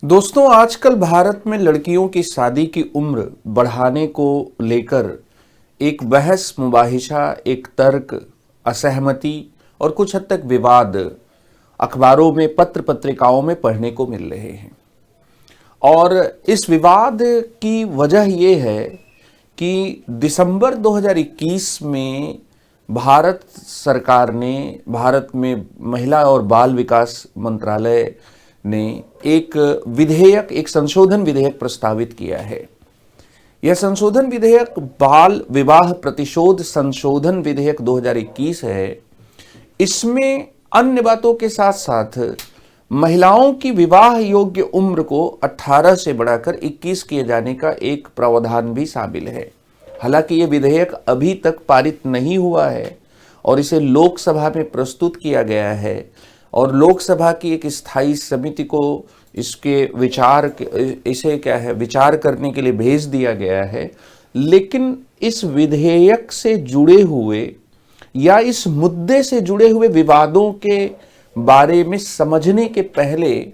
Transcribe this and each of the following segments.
दोस्तों, आजकल भारत में लड़कियों की शादी की उम्र बढ़ाने को लेकर एक बहस मुबाहिशा, एक तर्क, असहमति और कुछ हद तक विवाद अखबारों में, पत्र पत्रिकाओं में पढ़ने को मिल रहे हैं। और इस विवाद की वजह ये है कि दिसंबर 2021 में भारत सरकार ने, भारत में महिला और बाल विकास मंत्रालय ने एक संशोधन विधेयक प्रस्तावित किया है। यह संशोधन विधेयक बाल विवाह प्रतिशोध संशोधन विधेयक 2021 है। इसमें अन्य बातों के साथ साथ महिलाओं की विवाह योग्य उम्र को 18 से बढ़ाकर 21 किए जाने का एक प्रावधान भी शामिल है। हालांकि यह विधेयक अभी तक पारित नहीं हुआ है और इसे लोकसभा में प्रस्तुत किया गया है और लोकसभा की एक स्थायी समिति को विचार करने के लिए भेज दिया गया है। लेकिन इस विधेयक से जुड़े हुए या इस मुद्दे से जुड़े हुए विवादों के बारे में समझने के पहले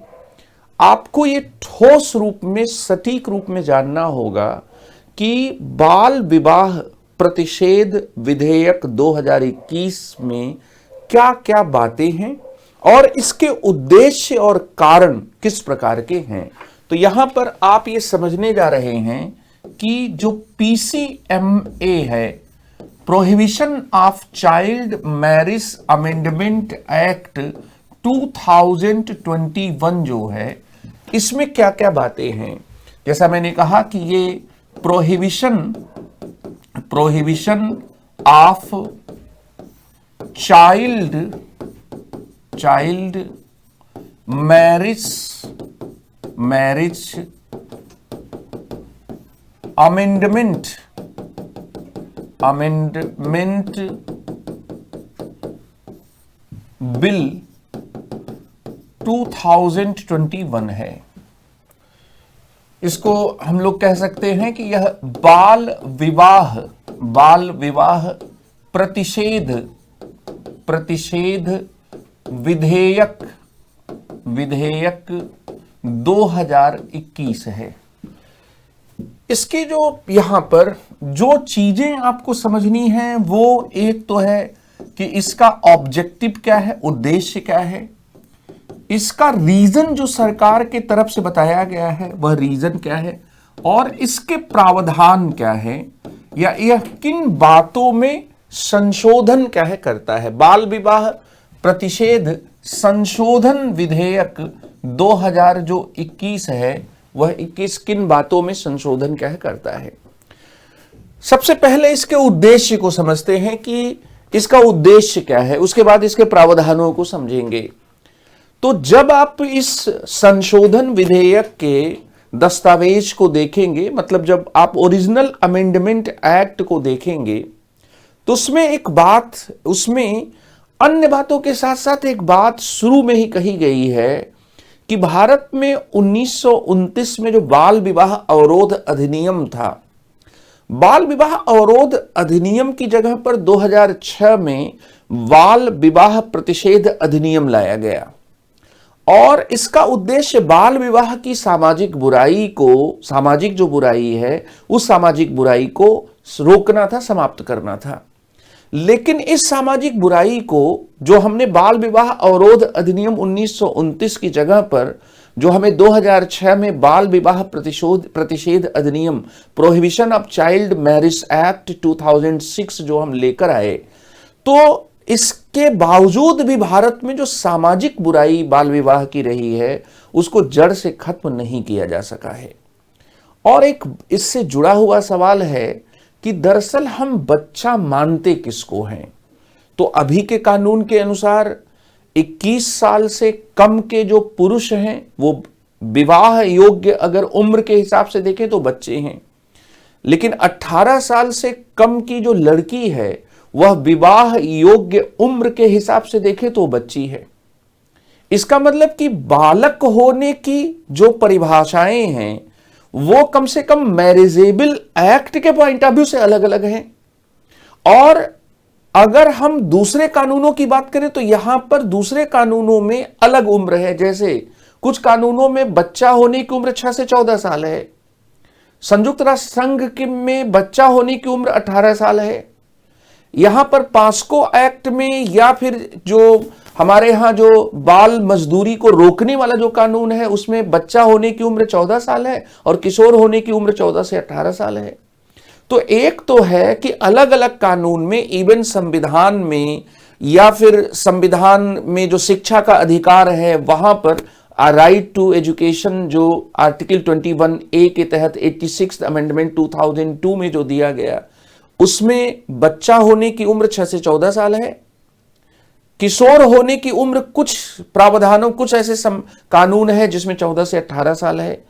आपको ये ठोस रूप में, सटीक रूप में जानना होगा कि बाल विवाह प्रतिषेध विधेयक 2021 में क्या क्या बातें हैं और इसके उद्देश्य और कारण किस प्रकार के हैं। तो यहां पर आप ये समझने जा रहे हैं कि जो PCMA है, prohibition of child marriage amendment act 2021 जो है, इसमें क्या क्या बातें हैं। जैसा मैंने कहा कि ये prohibition of child marriage amendment bill 2021 है। इसको हम लोग कह सकते हैं कि यह बाल विवाह प्रतिषेध विधेयक 2021 है। इसके जो यहां पर जो चीजें आपको समझनी है वो एक तो है कि इसका ऑब्जेक्टिव क्या है, उद्देश्य क्या है, इसका रीजन जो सरकार के तरफ से बताया गया है वह रीजन क्या है, और इसके प्रावधान क्या है या यह किन बातों में संशोधन क्या है करता है। बाल विवाह प्रतिषेध संशोधन विधेयक 2021 है, वह 21 किन बातों में संशोधन क्या है करता है। सबसे पहले इसके उद्देश्य को समझते हैं कि इसका उद्देश्य क्या है, उसके बाद इसके प्रावधानों को समझेंगे। तो जब आप इस संशोधन विधेयक के दस्तावेज को देखेंगे, मतलब जब आप ओरिजिनल अमेंडमेंट एक्ट को देखेंगे, तो उसमें अन्य बातों के साथ साथ एक बात शुरू में ही कही गई है कि भारत में 1929 में जो बाल विवाह अवरोध अधिनियम था, बाल विवाह अवरोध अधिनियम की जगह पर 2006 में बाल विवाह प्रतिषेध अधिनियम लाया गया और इसका उद्देश्य बाल विवाह की सामाजिक जो बुराई है, उस सामाजिक बुराई को रोकना था, समाप्त करना था। लेकिन इस सामाजिक बुराई को जो हमने बाल विवाह अवरोध अधिनियम 1929 की जगह पर जो हमें 2006 में बाल विवाह प्रतिषेध अधिनियम prohibition of child marriage act 2006 जो हम लेकर आए, तो इसके बावजूद भी भारत में जो सामाजिक बुराई बाल विवाह की रही है उसको जड़ से खत्म नहीं किया जा सका है। और एक इससे जुड़ा हुआ सवाल है कि दरअसल हम बच्चा मानते किसको हैं। तो अभी के कानून के अनुसार 21 साल से कम के जो पुरुष हैं वो विवाह योग्य अगर उम्र के हिसाब से देखें तो बच्चे हैं, लेकिन 18 साल से कम की जो लड़की है वह विवाह योग्य उम्र के हिसाब से देखें तो बच्ची है। इसका मतलब कि बालक होने की जो परिभाषाएं हैं वो कम से कम मैरिजेबल एक्ट के पॉइंट ऑफ व्यू से अलग अलग हैं। और अगर हम दूसरे कानूनों की बात करें तो यहां पर दूसरे कानूनों में अलग उम्र है, जैसे कुछ कानूनों में बच्चा होने की उम्र 6 से 14 साल है। संयुक्त राष्ट्र संघ के में बच्चा होने की उम्र 18 साल है। यहां पर पास्को एक्ट में या फिर जो हमारे यहां जो बाल मजदूरी को रोकने वाला जो कानून है उसमें बच्चा होने की उम्र 14 साल है और किशोर होने की उम्र 14 से 18 साल है। तो एक तो है कि अलग अलग कानून में, इवन संविधान में या फिर संविधान में जो शिक्षा का अधिकार है वहां पर राइट टू एजुकेशन जो आर्टिकल 21A के तहत 86 अमेंडमेंट 2002 में जो दिया गया, उसमें बच्चा होने की उम्र 6 से 14 साल है। किशोर होने की उम्र कुछ प्रावधानों, कुछ ऐसे कानून है जिसमें 14 से 18 साल है।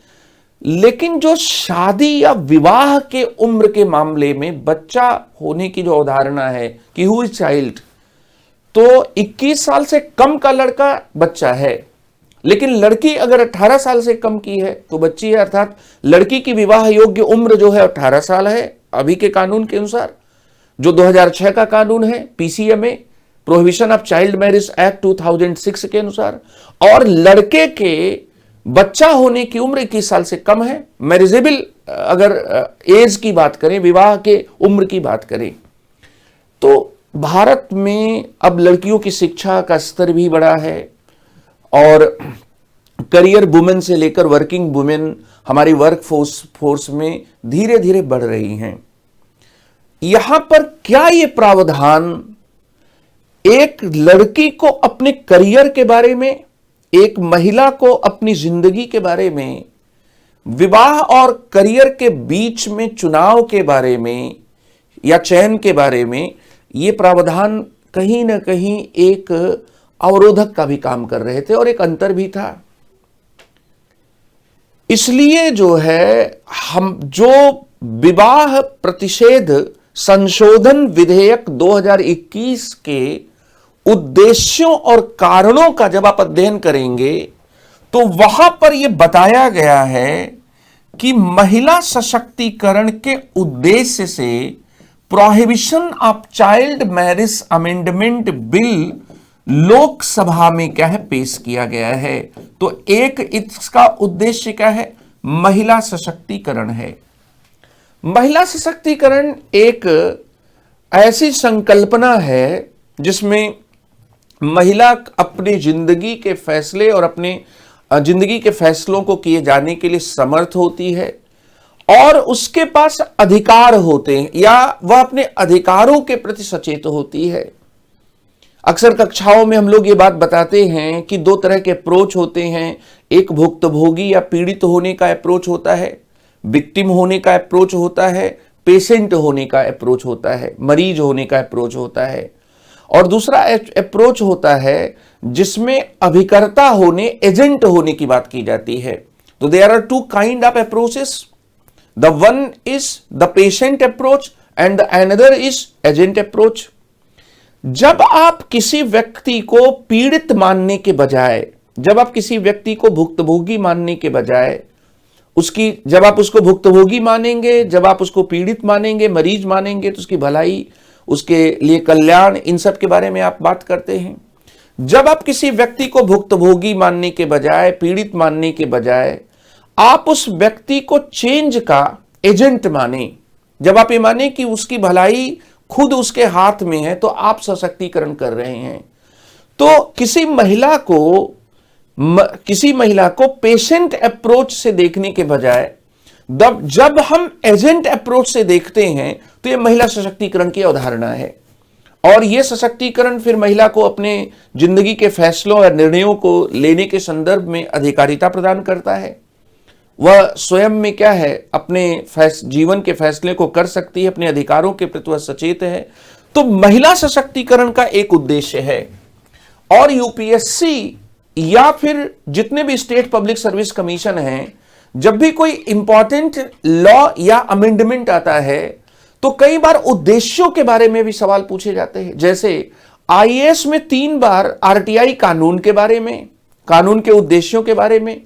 लेकिन जो शादी या विवाह के उम्र के मामले में बच्चा होने की जो अवधारणा है कि हु इज चाइल्ड, तो 21 साल से कम का लड़का बच्चा है, लेकिन लड़की अगर 18 साल से कम की है तो बच्ची है। अर्थात लड़की की विवाह योग्य उम्र जो है 18 साल है अभी के कानून के अनुसार, जो 2006 का कानून है PCMA, prohibition of child marriage act 2006 के अनुसार। और लड़के के बच्चा होने की उम्र 21 साल से कम है। मैरिजेबल अगर एज की बात करें, विवाह के उम्र की बात करें, तो भारत में अब लड़कियों की शिक्षा का स्तर भी बढ़ा है और करियर वुमेन से लेकर वर्किंग वुमेन हमारी वर्क फोर्स में धीरे धीरे बढ़ रही हैं। यहां पर क्या ये प्रावधान एक लड़की को अपने करियर के बारे में, एक महिला को अपनी जिंदगी के बारे में, विवाह और करियर के बीच में चुनाव के बारे में या चयन के बारे में, ये प्रावधान कहीं ना कहीं एक अवरोधक का भी काम कर रहे थे और एक अंतर भी था। इसलिए जो है हम जो विवाह प्रतिषेध संशोधन विधेयक 2021 के उद्देश्यों और कारणों का जब आप अध्ययन करेंगे तो वहां पर यह बताया गया है कि महिला सशक्तिकरण के उद्देश्य से prohibition of child marriage amendment bill Lok Sabha में क्या है पेश किया गया है। तो एक इसका उद्देश्य क्या है, महिला सशक्तिकरण है। महिला सशक्तिकरण एक ऐसी संकल्पना है जिसमें महिला अपनी जिंदगी के फैसले और अपने जिंदगी के फैसलों को किए जाने के लिए समर्थ होती है और उसके पास अधिकार होते हैं या वह अपने अधिकारों के प्रति सचेत होती है। अक्सर कक्षाओं में हम लोग ये बात बताते हैं कि दो तरह के अप्रोच होते हैं। एक भुक्तभोगी या पीड़ित होने का अप्रोच होता है, विक्टिम होने का अप्रोच होता है, पेशेंट होने का अप्रोच होता है, मरीज होने का अप्रोच होता है। और दूसरा अप्रोच होता है जिसमें अभिकर्ता होने, एजेंट होने की बात की जाती है। तो there are two kind of approaches, the one is the patient approach and the another is agent approach. जब आप किसी व्यक्ति को पीड़ित मानने के बजाय, जब आप किसी व्यक्ति को भुक्तभोगी मानने के बजाय जब आप उसको भुक्तभोगी मानेंगे, जब आप उसको पीड़ित मानेंगे, मरीज मानेंगे, तो उसकी भलाई, उसके लिए कल्याण, इन सब के बारे में आप बात करते हैं। जब आप किसी व्यक्ति को भुक्तभोगी मानने के बजाय, पीड़ित मानने के बजाय आप उस व्यक्ति को चेंज का एजेंट माने, जब आप ये माने कि उसकी भलाई खुद उसके हाथ में है, तो आप सशक्तिकरण कर रहे हैं। तो किसी महिला को पेशेंट अप्रोच से देखने के बजाय जब हम एजेंट अप्रोच से देखते हैं तो यह महिला सशक्तिकरण की अवधारणा है। और यह सशक्तिकरण फिर महिला को अपने जिंदगी के फैसलों और निर्णयों को लेने के संदर्भ में अधिकारिता प्रदान करता है। वह स्वयं में क्या है, अपने जीवन के फैसले को कर सकती है, अपने अधिकारों के प्रति वह सचेत है। तो महिला सशक्तिकरण का एक उद्देश्य है। और यूपीएससी या फिर जितने भी स्टेट पब्लिक सर्विस कमीशन हैं, जब भी कोई इंपॉर्टेंट लॉ या अमेंडमेंट आता है तो कई बार उद्देश्यों के बारे में भी सवाल पूछे जाते हैं। जैसे आईएएस में 3 बार आरटीआई कानून के बारे में, कानून के उद्देश्यों के बारे में,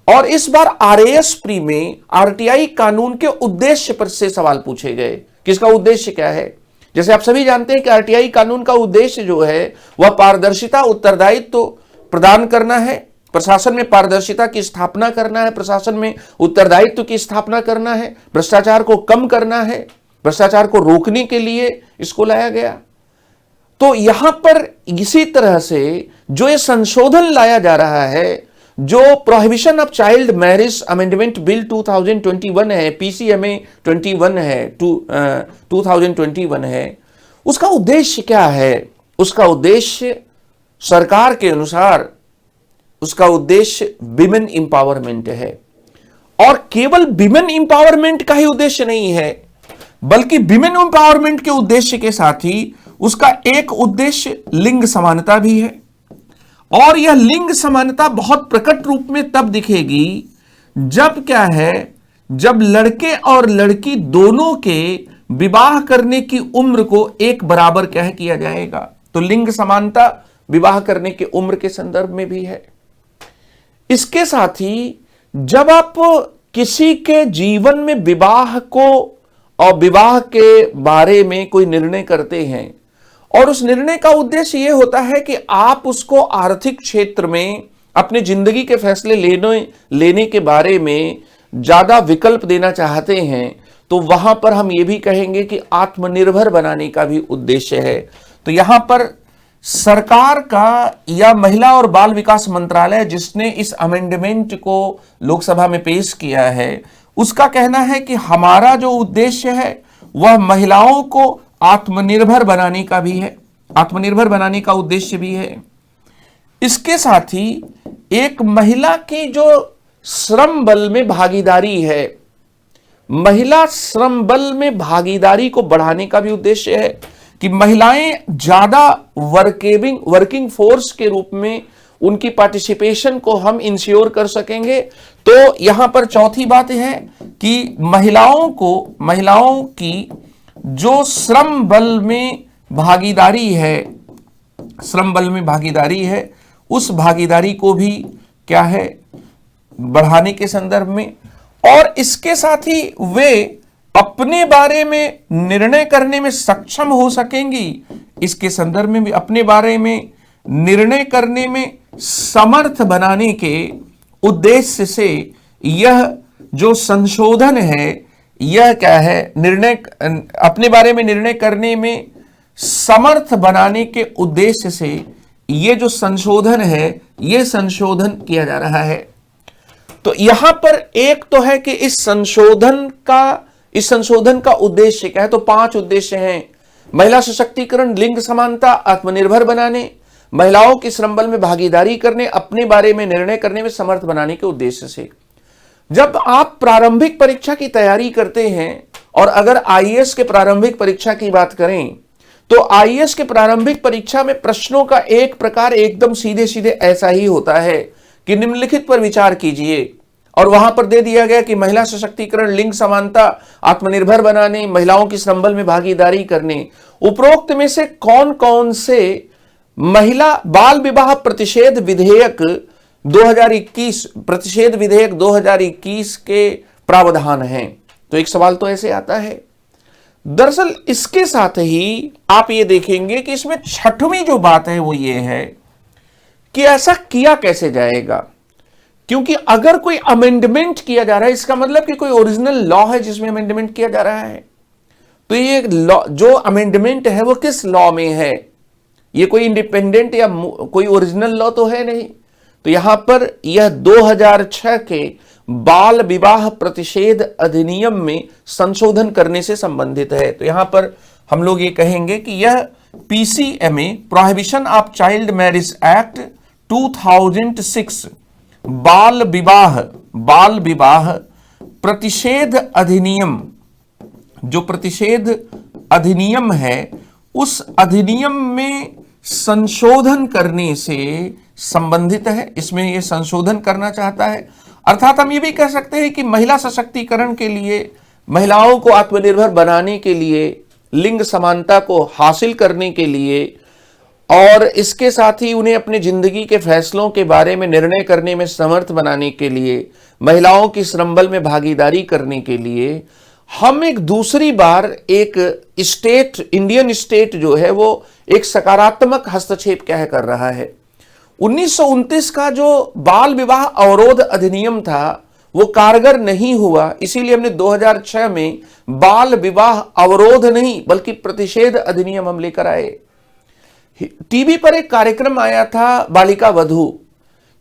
और इस बार आरएएस प्री में आरटीआई कानून के उद्देश्य पर से सवाल पूछे गए। किसका उद्देश्य क्या है? जैसे आप सभी जानते हैं कि आरटीआई कानून का उद्देश्य जो है वह पारदर्शिता, उत्तरदायित्व प्रदान करना है प्रशासन में पारदर्शिता की स्थापना करना है, प्रशासन में उत्तरदायित्व की स्थापना करना है, भ्रष्टाचार को कम करना है, भ्रष्टाचार को रोकने के लिए इसको लाया गया। तो यहां पर इसी तरह से जो ये संशोधन लाया जा रहा है, जो prohibition of child marriage amendment bill 2021 है, पीसीएमए 21 है, 2021 है, उसका उद्देश्य क्या है? उसका उद्देश्य सरकार के अनुसार उसका उद्देश्य विमेन इंपावरमेंट है। और केवल विमेन इंपावरमेंट का ही उद्देश्य नहीं है, बल्कि विमेन इंपावरमेंट के उद्देश्य के साथ ही उसका एक उद्देश्य लिंग समानता भी है। और यह लिंग समानता बहुत प्रकट रूप में तब दिखेगी जब क्या है, जब लड़के और लड़की दोनों के विवाह करने की उम्र को एक बराबर क्या है किया जाएगा। तो लिंग समानता विवाह करने की उम्र के संदर्भ में भी है। इसके साथ ही जब आप किसी के जीवन में विवाह को और विवाह के बारे में कोई निर्णय करते हैं, और उस निर्णय का उद्देश्य यह होता है कि आप उसको आर्थिक क्षेत्र में अपनी जिंदगी के फैसले लेने के बारे में ज्यादा विकल्प देना चाहते हैं, तो वहां पर हम ये भी कहेंगे कि आत्मनिर्भर बनाने का भी उद्देश्य है। तो यहां पर सरकार का या महिला और बाल विकास मंत्रालय जिसने इस अमेंडमेंट को लोकसभा में पेश किया है, उसका कहना है कि हमारा जो उद्देश्य है वह महिलाओं को आत्मनिर्भर बनाने का भी है, आत्मनिर्भर बनाने का उद्देश्य भी है। इसके साथ ही एक महिला की जो श्रम बल में भागीदारी है, महिला श्रम बल में भागीदारी को बढ़ाने का भी उद्देश्य है कि महिलाएं ज्यादा वर्किंग फोर्स के रूप में उनकी पार्टिसिपेशन को हम इंश्योर कर सकेंगे। तो यहां पर चौथी बात है कि महिलाओं की जो श्रम बल में भागीदारी है, उस भागीदारी को भी क्या है बढ़ाने के संदर्भ में, और इसके साथ ही वे अपने बारे में निर्णय करने में सक्षम हो सकेंगी, इसके संदर्भ में भी अपने बारे में निर्णय करने में समर्थ बनाने के उद्देश्य से यह जो संशोधन है, यह क्या है, अपने बारे में निर्णय करने में समर्थ बनाने के उद्देश्य से यह जो संशोधन है, यह संशोधन किया जा रहा है। तो यहां पर एक तो है कि इस संशोधन का उद्देश्य क्या है, तो 5 उद्देश्य हैं। महिला सशक्तिकरण, लिंग समानता, आत्मनिर्भर बनाने, महिलाओं की श्रम बल में भागीदारी करने, अपने बारे में निर्णय करने में समर्थ बनाने के उद्देश्य से। जब आप प्रारंभिक परीक्षा की तैयारी करते हैं, और अगर आईएएस के प्रारंभिक परीक्षा की बात करें, तो आईएएस के प्रारंभिक परीक्षा में प्रश्नों का एक प्रकार एकदम सीधे सीधे ऐसा ही होता है कि निम्नलिखित पर विचार कीजिए, और वहां पर दे दिया गया कि महिला सशक्तिकरण, लिंग समानता, आत्मनिर्भर बनाने, महिलाओं की श्रम बल में भागीदारी करने, उपरोक्त में से कौन कौन से महिला बाल विवाह प्रतिषेध विधेयक 2021 के प्रावधान हैं। तो एक सवाल तो ऐसे आता है। दरअसल इसके साथ ही आप ये देखेंगे कि इसमें 6वीं जो बात है वो ये है कि ऐसा किया कैसे जाएगा, क्योंकि अगर कोई अमेंडमेंट किया जा रहा है, इसका मतलब कि कोई ओरिजिनल लॉ है जिसमें अमेंडमेंट किया जा रहा है। तो ये लॉ, जो अमेंडमेंट है वो किस लॉ में है, ये कोई इंडिपेंडेंट या कोई ओरिजिनल लॉ तो है नहीं। तो यहां पर यह 2006 के बाल विवाह प्रतिषेध अधिनियम में संशोधन करने से संबंधित है। तो यहां पर हम लोग ये कहेंगे कि यह PCMA prohibition of child marriage act 2006 बाल विवाह प्रतिषेध अधिनियम, जो प्रतिषेध अधिनियम है, उस अधिनियम में संशोधन करने से संबंधित है। इसमें यह संशोधन करना चाहता है। अर्थात हम ये भी कह सकते हैं कि महिला सशक्तिकरण के लिए, महिलाओं को आत्मनिर्भर बनाने के लिए, लिंग समानता को हासिल करने के लिए, और इसके साथ ही उन्हें अपने जिंदगी के फैसलों के बारे में निर्णय करने में समर्थ बनाने के लिए, महिलाओं की श्रम बल में भागीदारी करने के लिए हम एक दूसरी बार एक इंडियन स्टेट जो है वो एक सकारात्मक हस्तक्षेप क्या है कर रहा है। 1929 का जो बाल विवाह अवरोध अधिनियम था वो कारगर नहीं हुआ, इसीलिए हमने 2006 में बाल विवाह अवरोध नहीं बल्कि प्रतिषेध अधिनियम हम लेकर आए। टीवी पर एक कार्यक्रम आया था बालिका वधू,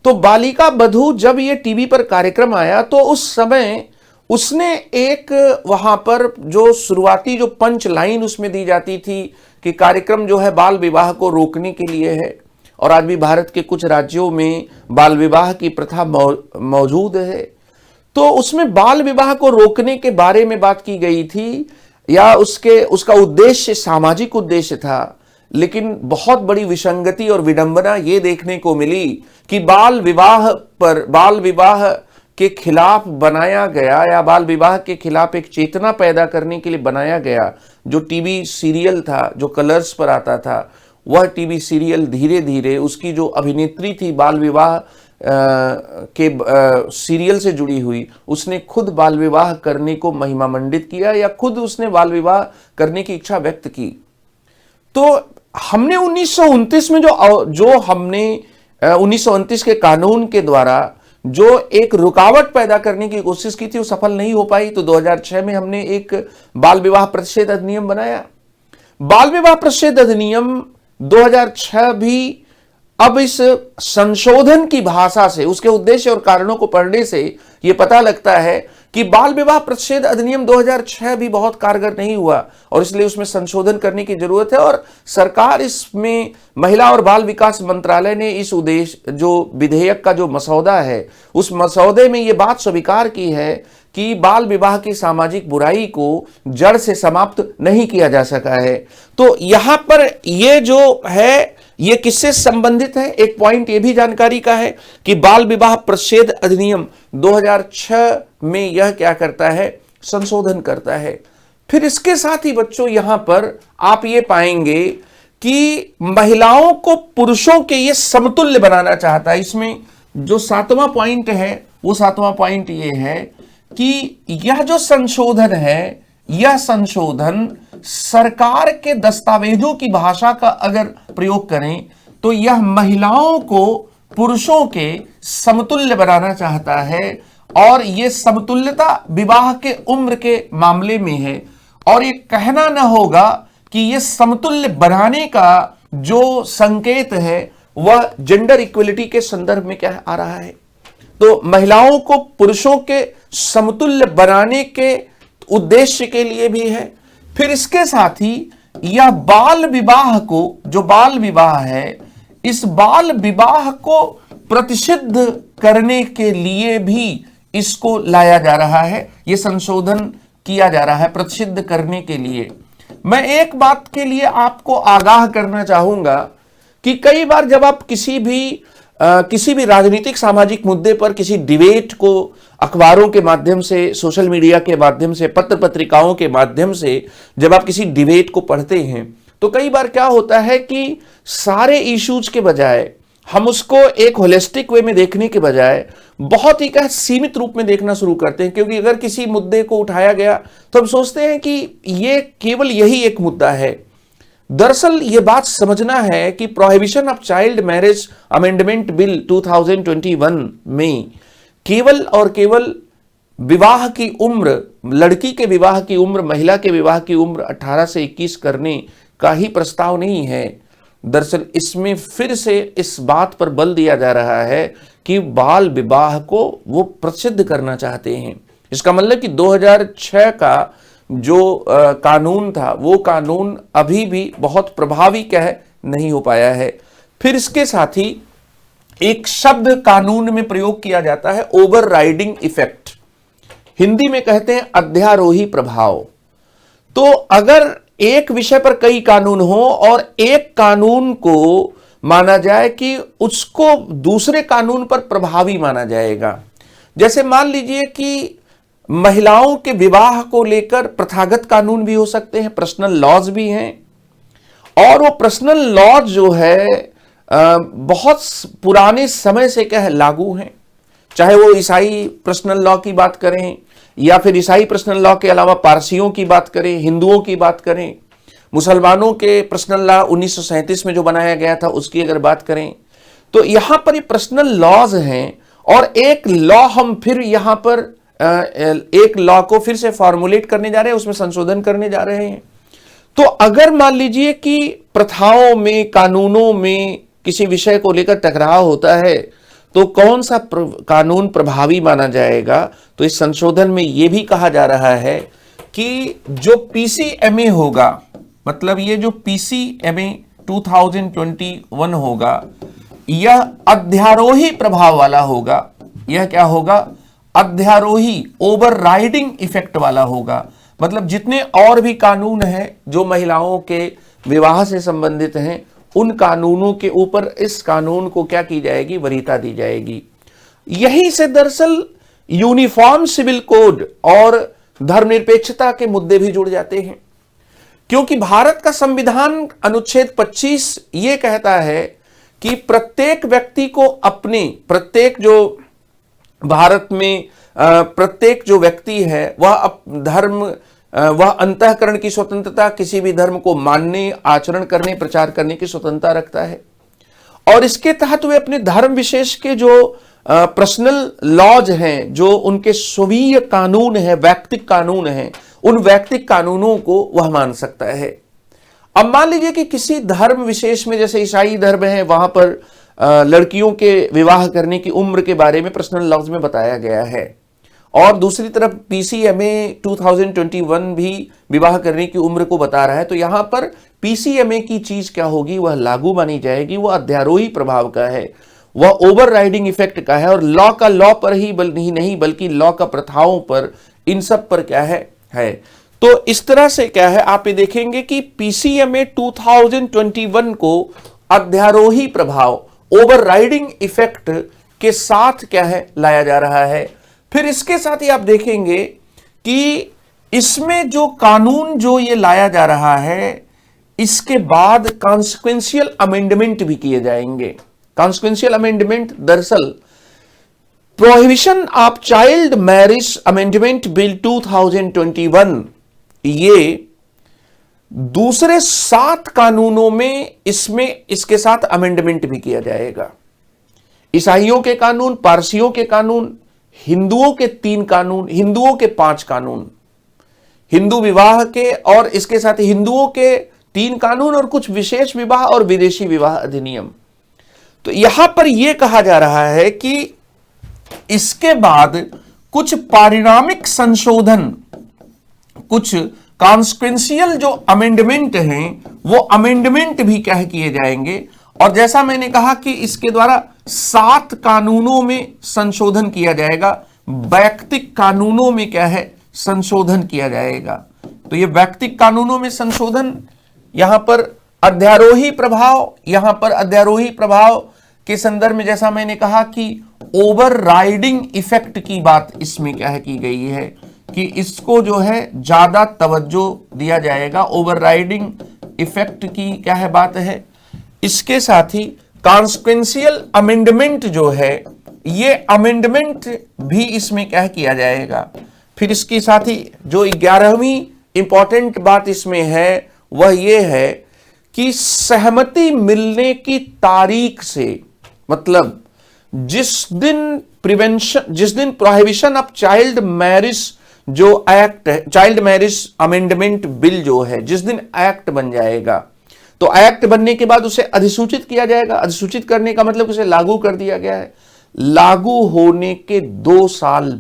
तो बालिका वधू जब ये टीवी पर कार्यक्रम आया तो उस समय उसने एक वहां पर जो शुरुआती जो पंच लाइन उसमें दी जाती थी कि कार्यक्रम जो है बाल विवाह को रोकने के लिए है, और आज भी भारत के कुछ राज्यों में बाल विवाह की प्रथा मौजूद है, तो उसमें बाल विवाह को रोकने के बारे में बात की गई थी, या उसका उद्देश्य सामाजिक उद्देश्य था। लेकिन बहुत बड़ी विसंगति और विडंबना ये देखने को मिली कि बाल विवाह के खिलाफ बनाया गया, या बाल विवाह के खिलाफ एक चेतना पैदा करने के लिए बनाया गया जो टीवी सीरियल था, जो कलर्स पर आता था, वह टीवी सीरियल धीरे धीरे उसकी जो अभिनेत्री थी बाल विवाह के सीरियल से जुड़ी हुई, उसने खुद बाल विवाह करने को महिमा मंडित किया, या खुद उसने बाल विवाह करने की इच्छा व्यक्त की। तो हमने 1929 में जो हमने 1929 के कानून के द्वारा जो एक रुकावट पैदा करने की कोशिश की थी वो सफल नहीं हो पाई, तो 2006 में हमने एक बाल विवाह प्रतिषेध अधिनियम बनाया। बाल विवाह प्रतिषेध अधिनियम 2006 भी अब इस संशोधन की भाषा से, उसके उद्देश्य और कारणों को पढ़ने से यह पता लगता है कि बाल विवाह प्रतिषेध अधिनियम 2006 भी बहुत कारगर नहीं हुआ, और इसलिए उसमें संशोधन करने की जरूरत है। और सरकार इसमें महिला और बाल विकास मंत्रालय ने इस उद्देश्य जो विधेयक का जो मसौदा है, उस मसौदे में यह बात स्वीकार की है कि बाल विवाह की सामाजिक बुराई को जड़ से समाप्त नहीं किया जा सका है। तो यहां पर यह जो है ये किससे संबंधित है, एक पॉइंट ये भी जानकारी का है कि बाल विवाह प्रतिषेध अधिनियम 2006 में यह क्या करता है, संशोधन करता है। फिर इसके साथ ही बच्चों यहां पर आप ये पाएंगे कि महिलाओं को पुरुषों के ये समतुल्य बनाना चाहता है। इसमें जो 7वां पॉइंट है वो 7वां पॉइंट ये है कि यह जो संशोधन है, यह संशोधन सरकार के दस्तावेजों की भाषा का अगर प्रयोग करें तो यह महिलाओं को पुरुषों के समतुल्य बनाना चाहता है, और यह समतुल्यता विवाह के उम्र के मामले में है। और यह कहना न होगा कि यह समतुल्य बनाने का जो संकेत है वह जेंडर इक्वलिटी के संदर्भ में क्या आ रहा है, तो महिलाओं को पुरुषों के समतुल्य बनाने के उद्देश्य के लिए भी है। फिर इसके साथ ही यह बाल विवाह को, जो बाल विवाह है, इस बाल विवाह को प्रतिषिद्ध करने के लिए भी इसको लाया जा रहा है, यह संशोधन किया जा रहा है प्रतिषिद्ध करने के लिए। मैं एक बात के लिए आपको आगाह करना चाहूंगा कि कई बार जब आप किसी भी राजनीतिक सामाजिक मुद्दे पर किसी डिबेट को अखबारों के माध्यम से, सोशल मीडिया के माध्यम से, पत्र पत्रिकाओं के माध्यम से जब आप किसी डिबेट को पढ़ते हैं तो कई बार क्या होता है कि सारे इश्यूज के बजाय हम उसको एक होलिस्टिक वे में देखने के बजाय बहुत ही सीमित रूप में देखना शुरू करते हैं, क्योंकि अगर किसी मुद्दे को उठाया गया तो हम सोचते हैं कि ये केवल यही एक मुद्दा है। दरअसल ये बात समझना है कि prohibition of child marriage amendment bill 2021 में केवल और केवल विवाह की उम्र, लड़की के विवाह की उम्र, महिला के विवाह की उम्र 18 से 21 करने का ही प्रस्ताव नहीं है। दरअसल इसमें फिर से इस बात पर बल दिया जा रहा है कि बाल विवाह को वो प्रसिद्ध करना चाहते हैं। इसका मतलब कि 2006 का जो कानून था वो कानून अभी भी बहुत प्रभावी नहीं हो पाया है। फिर इसके साथ ही एक शब्द कानून में प्रयोग किया जाता है, ओवरराइडिंग इफेक्ट, हिंदी में कहते हैं अध्यारोही प्रभाव। तो अगर एक विषय पर कई कानून हो और एक कानून को माना जाए कि उसको दूसरे कानून पर प्रभावी माना जाएगा, जैसे मान लीजिए कि महिलाओं के विवाह को लेकर प्रथागत कानून भी हो सकते हैं, पर्सनल लॉज भी हैं, और वो पर्सनल लॉज जो है बहुत पुराने समय से लागू हैं। चाहे वो ईसाई पर्सनल लॉ की बात करें या फिर ईसाई पर्सनल लॉ के अलावा पारसियों की बात करें, हिंदुओं की बात करें, मुसलमानों के पर्सनल लॉ 1937 में जो बनाया गया था उसकी अगर बात करें, तो यहां पर ये पर्सनल लॉज हैं और एक लॉ हम फिर यहां पर एक लॉ को फिर से फॉर्मुलेट करने जा रहे हैं, उसमें संशोधन करने जा रहे हैं। तो अगर मान लीजिए कि प्रथाओं में, कानूनों में किसी विषय को लेकर टकराव होता है तो कौन सा कानून प्रभावी माना जाएगा, तो इस संशोधन में यह भी कहा जा रहा है कि जो पीसीएमए होगा, मतलब ये जो पीसीएमए 2021 होगा, यह अध्यारोही प्रभाव वाला होगा। यह क्या होगा? अध्यारोही, ओवरराइडिंग इफेक्ट वाला होगा। मतलब जितने और भी कानून हैं जो महिलाओं के विवाह से संबंधित हैं, उन कानूनों के ऊपर इस कानून को क्या की जाएगी? वरीयता दी जाएगी। यहीं से दरअसल यूनिफॉर्म सिविल कोड और धर्मनिरपेक्षता के मुद्दे भी जुड़ जाते हैं, क्योंकि भारत का संविधान अनुच्छेद 25 ये कहता है कि प्रत्येक व्यक्ति को अपने, प्रत्येक जो भारत में प्रत्येक जो व्यक्ति है वह अंतःकरण की स्वतंत्रता, किसी भी धर्म को मानने, आचरण करने, प्रचार करने की स्वतंत्रता रखता है। और इसके तहत वे अपने धर्म विशेष के जो पर्सनल लॉज हैं, जो उनके स्वकीय कानून है, वैयक्तिक कानून है, उन वैयक्तिक कानूनों को वह मान सकता है। अब मान लीजिए कि किसी धर्म विशेष में, जैसे ईसाई धर्म है, वहां पर लड़कियों के विवाह करने की उम्र के बारे में पर्सनल लॉज में बताया गया है, और दूसरी तरफ पीसीएमए 2021 भी विवाह करने की उम्र को बता रहा है। तो यहां पर पीसीएमए की चीज क्या होगी? वह लागू मानी जाएगी, वह अध्यारोही प्रभाव का है, वह ओवरराइडिंग इफेक्ट का है, और लॉ का लॉ पर ही नहीं बल्कि लॉ का प्रथाओं पर, इन सब पर क्या है। तो इस तरह से क्या है, आप ये देखेंगे कि पीसीएमए 2021 को अध्यारोही प्रभाव, ओवरराइडिंग इफेक्ट के साथ क्या है, लाया जा रहा है। फिर इसके साथ ही आप देखेंगे कि इसमें जो कानून जो ये लाया जा रहा है, इसके बाद कॉन्सिक्वेंशियल अमेंडमेंट भी किए जाएंगे। कॉन्सिक्वेंशियल अमेंडमेंट दरअसल prohibition of child marriage amendment bill 2021, ये दूसरे 7 कानूनों में इसके साथ अमेंडमेंट भी किया जाएगा। ईसाइयों के कानून, पारसियों के कानून, हिंदुओं के 3 कानून, हिंदुओं के 5 कानून, हिंदू विवाह के, और इसके साथ हिंदुओं के 3 कानून और कुछ विशेष विवाह और विदेशी विवाह अधिनियम। तो यहां पर यह कहा जा रहा है कि इसके बाद कुछ पारिणामिक संशोधन, कुछ कॉन्सिक्वेंशियल जो अमेंडमेंट हैं, वो अमेंडमेंट भी क्या किए जाएंगे। और जैसा मैंने कहा कि इसके द्वारा 7 कानूनों में संशोधन किया जाएगा, वैयक्तिक कानूनों में क्या है, संशोधन किया जाएगा। तो ये वैयक्तिक कानूनों में संशोधन, यहां पर अध्यारोही प्रभाव, यहां पर अध्यारोही प्रभाव के संदर्भ में जैसा मैंने कहा कि ओवरराइडिंग इफेक्ट की बात इसमें क्या है की गई है, कि इसको जो है ज्यादा तवज्जो दिया जाएगा, ओवरराइडिंग इफेक्ट की क्या है बात है। इसके साथ ही कॉन्सिक्वेंशियल अमेंडमेंट जो है, ये अमेंडमेंट भी इसमें क्या किया जाएगा। फिर इसके साथ ही जो 11वीं इंपॉर्टेंट बात इसमें है वह ये है कि सहमति मिलने की तारीख से, मतलब जिस दिन प्रोहिबिशन ऑफ चाइल्ड मैरिज जो एक्ट है, चाइल्ड मैरिज अमेंडमेंट बिल जो है, जिस दिन एक्ट बन जाएगा, तो एक्ट बनने के बाद उसे अधिसूचित किया जाएगा। अधिसूचित करने का मतलब उसे लागू कर दिया गया है। लागू होने के 2 साल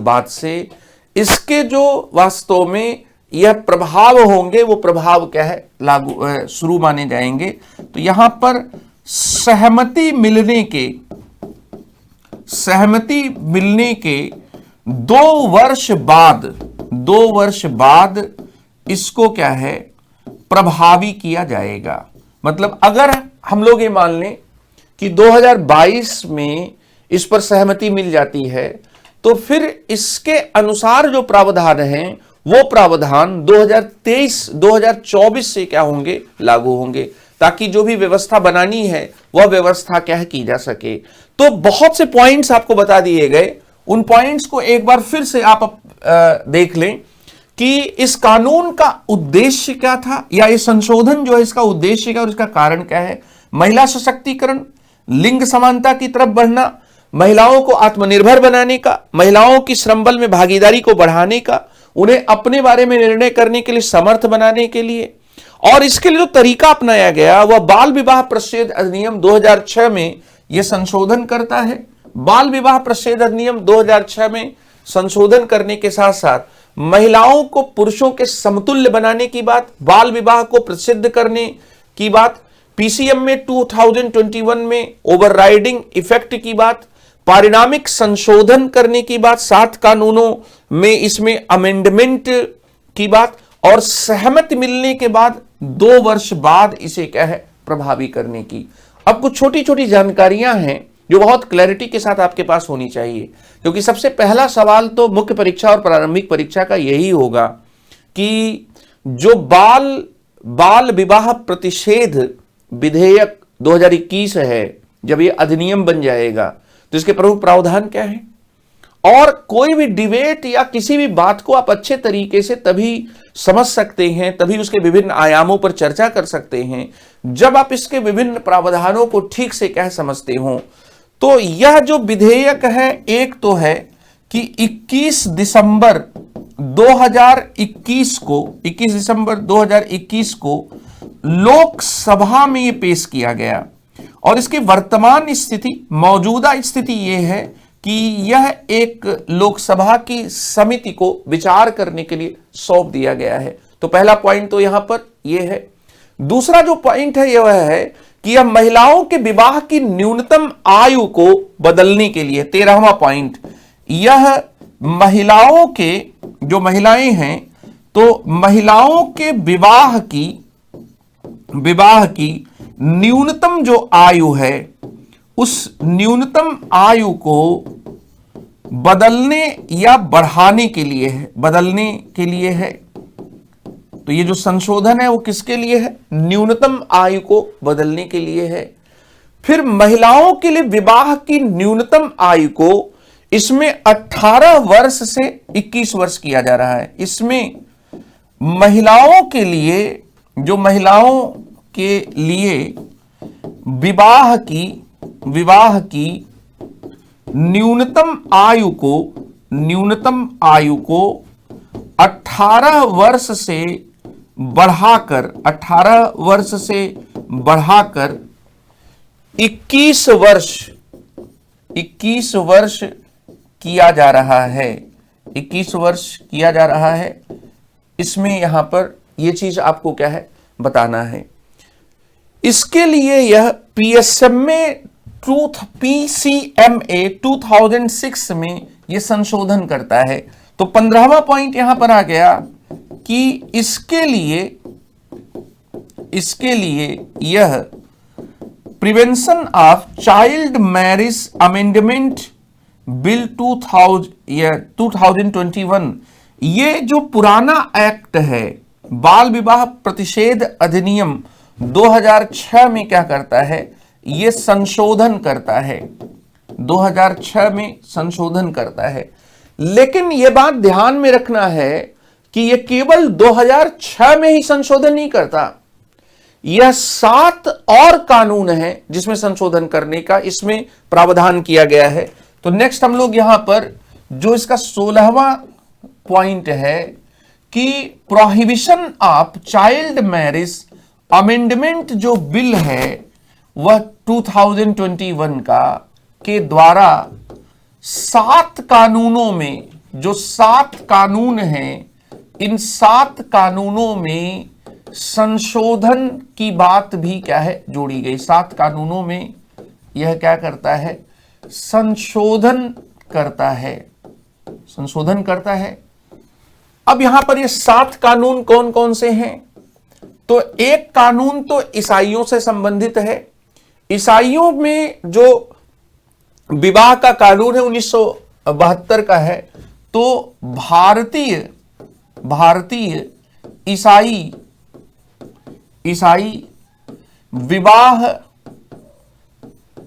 बाद से इसके जो वास्तव में यह प्रभाव होंगे, वो प्रभाव क्या है, लागू शुरू माने जाएंगे। तो यहां पर सहमति मिलने के 2 वर्ष बाद इसको क्या है, प्रभावी किया जाएगा। मतलब अगर हम लोग ये मान लें कि 2022 में इस पर सहमति मिल जाती है, तो फिर इसके अनुसार जो प्रावधान हैं, वो प्रावधान 2023-2024 से क्या होंगे, लागू होंगे, ताकि जो भी व्यवस्था बनानी है वह व्यवस्था क्या है की जा सके। तो बहुत से पॉइंट्स आपको बता दिए गए, उन पॉइंट्स को एक बार फिर से आप देख लें कि इस कानून का उद्देश्य क्या था, या ये संशोधन जो है इसका उद्देश्य क्या और इसका कारण क्या है। महिला सशक्तिकरण, लिंग समानता की तरफ बढ़ना, महिलाओं को आत्मनिर्भर बनाने का, महिलाओं की श्रम बल में भागीदारी को बढ़ाने का, उन्हें अपने बारे में निर्णय करने के लिए समर्थ बनाने के लिए। और इसके लिए जो तरीका अपनाया गया वह बाल विवाह प्रतिषेध अधिनियम 2006 में यह संशोधन करता है। बाल विवाह प्रतिषेध अधिनियम 2006 में संशोधन करने के साथ साथ महिलाओं को पुरुषों के समतुल्य बनाने की बात, बाल विवाह को प्रतिषिद्ध करने की बात, पीसीएम में 2021 में ओवरराइडिंग इफेक्ट की बात, पारिणामिक संशोधन करने की बात, 7 कानूनों में इसमें अमेंडमेंट की बात, और सहमति मिलने के बाद 2 वर्ष बाद इसे क्या है प्रभावी करने की। अब कुछ छोटी छोटी जानकारियां हैं जो बहुत क्लैरिटी के साथ आपके पास होनी चाहिए, क्योंकि सबसे पहला सवाल तो मुख्य परीक्षा और प्रारंभिक परीक्षा का यही होगा कि जो बाल विवाह प्रतिषेध विधेयक 2021 है, जब ये अधिनियम बन जाएगा तो इसके प्रमुख प्रावधान क्या है, और कोई भी डिबेट या किसी भी बात को आप अच्छे तरीके से तभी समझ सकते हैं, तभी उसके विभिन्न आयामों पर चर्चा कर सकते हैं जब आप इसके विभिन्न प्रावधानों को ठीक से कह समझते हो। तो यह जो विधेयक है, एक तो है कि 21 दिसंबर 2021 को लोकसभा में यह पेश किया गया, और इसकी वर्तमान स्थिति, मौजूदा स्थिति यह है कि यह एक लोकसभा की समिति को विचार करने के लिए सौंप दिया गया है। तो पहला पॉइंट तो यहां पर यह है। दूसरा जो पॉइंट है यह है कि यह महिलाओं के विवाह की न्यूनतम आयु को बदलने के लिए, 13वां पॉइंट, यह महिलाओं के, जो महिलाएं हैं तो महिलाओं के विवाह की न्यूनतम जो आयु है उस न्यूनतम आयु को बदलने या बढ़ाने के लिए है, तो ये जो संशोधन है वो किसके लिए है, न्यूनतम आयु को बदलने के लिए है। फिर महिलाओं के लिए विवाह की न्यूनतम आयु को इसमें 18 वर्ष से 21 वर्ष किया जा रहा है। इसमें महिलाओं के लिए, जो महिलाओं के लिए विवाह की न्यूनतम आयु को 18 वर्ष से बढ़ाकर 21 वर्ष किया जा रहा है। 21 वर्ष किया जा रहा है। इसमें यहां पर यह चीज आपको क्या है बताना है। इसके लिए यह पीसीएमए 2006 में यह संशोधन करता है। तो 15वां पॉइंट यहां पर आ गया कि इसके लिए यह prevention of child marriage amendment bill 2021, ये जो पुराना एक्ट है बाल विवाह प्रतिषेध अधिनियम 2006 में क्या करता है, ये संशोधन करता है। 2006 में संशोधन करता है। लेकिन यह बात ध्यान में रखना है कि यह केवल 2006 में ही संशोधन नहीं करता, यह 7 और कानून है जिसमें संशोधन करने का इसमें प्रावधान किया गया है। तो नेक्स्ट हम लोग यहां पर जो इसका 16वां पॉइंट है कि prohibition of child marriage amendment जो बिल है वह 2021 का के द्वारा 7 कानूनों में, जो 7 कानून हैं, इन 7 कानूनों में संशोधन की बात भी क्या है जोड़ी गई। 7 कानूनों में यह क्या करता है, संशोधन करता है। अब यहां पर ये 7 कानून कौन कौन से हैं, तो एक कानून तो ईसाइयों से संबंधित है। ईसाइयों में जो विवाह का कानून है 1972 का है। तो भारतीय ईसाई विवाह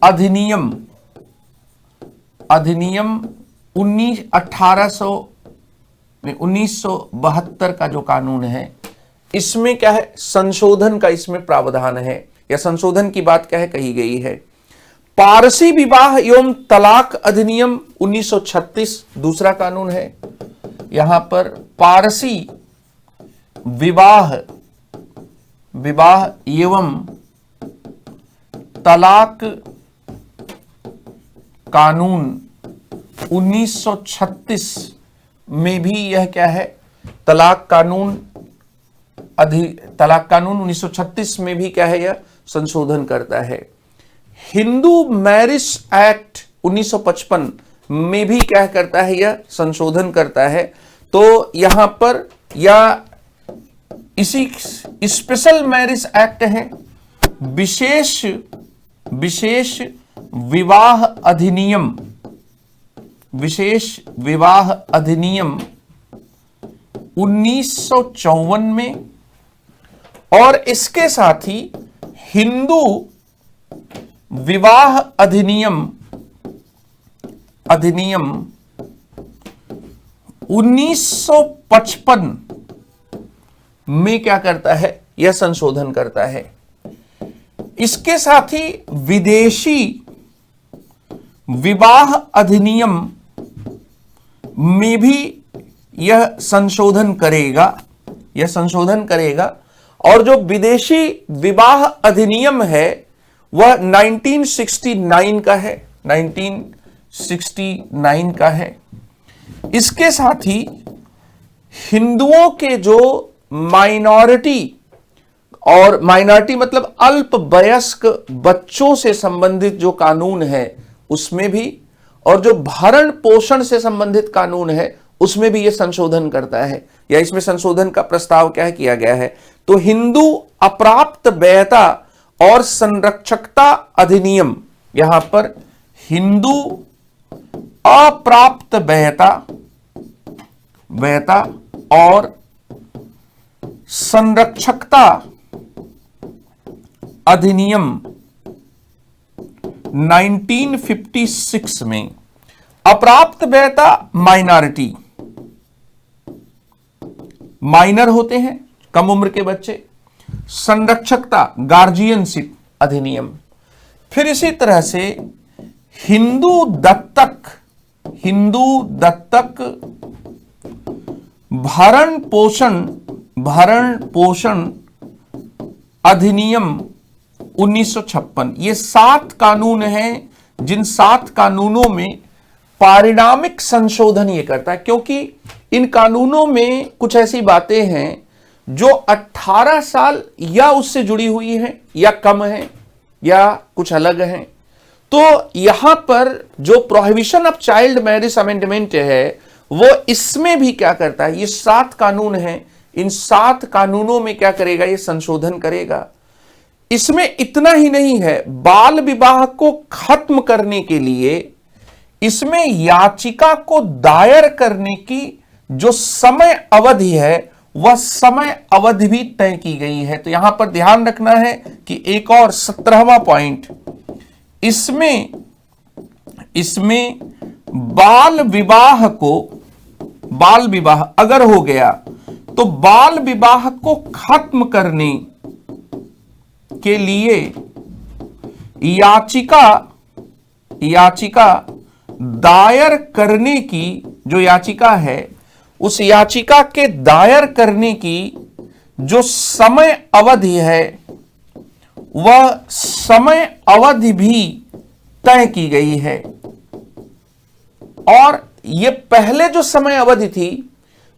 अधिनियम 1972 का जो कानून है, इसमें क्या है, संशोधन का इसमें प्रावधान है। या संशोधन की बात क्या है कही गई है। पारसी विवाह एवं तलाक अधिनियम 1936 दूसरा कानून है। यहां पर पारसी विवाह एवं तलाक कानून 1936 में भी यह क्या है, तलाक कानून 1936 में भी क्या है, यह संशोधन करता है। हिंदू मैरिज एक्ट 1955 में भी क्या करता है, यह संशोधन करता है। तो यहां पर या इसी स्पेशल मैरिज एक्ट है, विशेष विवाह अधिनियम 1954 में, और इसके साथ ही हिंदू विवाह अधिनियम 1955 में क्या करता है, यह संशोधन करता है। इसके साथ ही विदेशी विवाह अधिनियम में भी यह संशोधन करेगा, और जो विदेशी विवाह अधिनियम है वह 1969 का है। इसके साथ ही हिंदुओं के जो माइनॉरिटी मतलब अल्पवयस्क बच्चों से संबंधित जो कानून है उसमें भी, और जो भरण पोषण से संबंधित कानून है उसमें भी यह संशोधन करता है, या इसमें संशोधन का प्रस्ताव क्या किया गया है। तो हिंदू अप्राप्त वयता और संरक्षकता अधिनियम, यहां पर हिंदू अप्राप्त वयता और संरक्षकता अधिनियम 1956 में, अप्राप्त वयता माइनर होते हैं, कम उम्र के बच्चे, संरक्षकता गार्जियनशिप अधिनियम। फिर इसी तरह से हिंदू दत्तक भरण पोषण अधिनियम 1956। ये 7 कानून हैं, जिन 7 कानूनों में पारिणामिक संशोधन ये करता है, क्योंकि इन कानूनों में कुछ ऐसी बातें हैं जो 18 साल या उससे जुड़ी हुई हैं, या कम हैं, या कुछ अलग हैं। तो यहां पर जो prohibition of child marriage amendment है वो इसमें भी क्या करता है, ये 7 कानून हैं, इन 7 कानूनों में क्या करेगा, ये संशोधन करेगा। इसमें इतना ही नहीं है, बाल विवाह को खत्म करने के लिए इसमें याचिका को दायर करने की जो समय अवधि है वह समय अवधि भी तय की गई है। तो यहां पर ध्यान रखना है कि एक और 17वां पॉइंट, इसमें बाल विवाह अगर हो गया तो बाल विवाह को खत्म करने के लिए याचिका दायर करने की जो याचिका है, उस याचिका के दायर करने की जो समय अवधि है वह समय अवधि भी तय की गई है। और यह पहले जो समय अवधि थी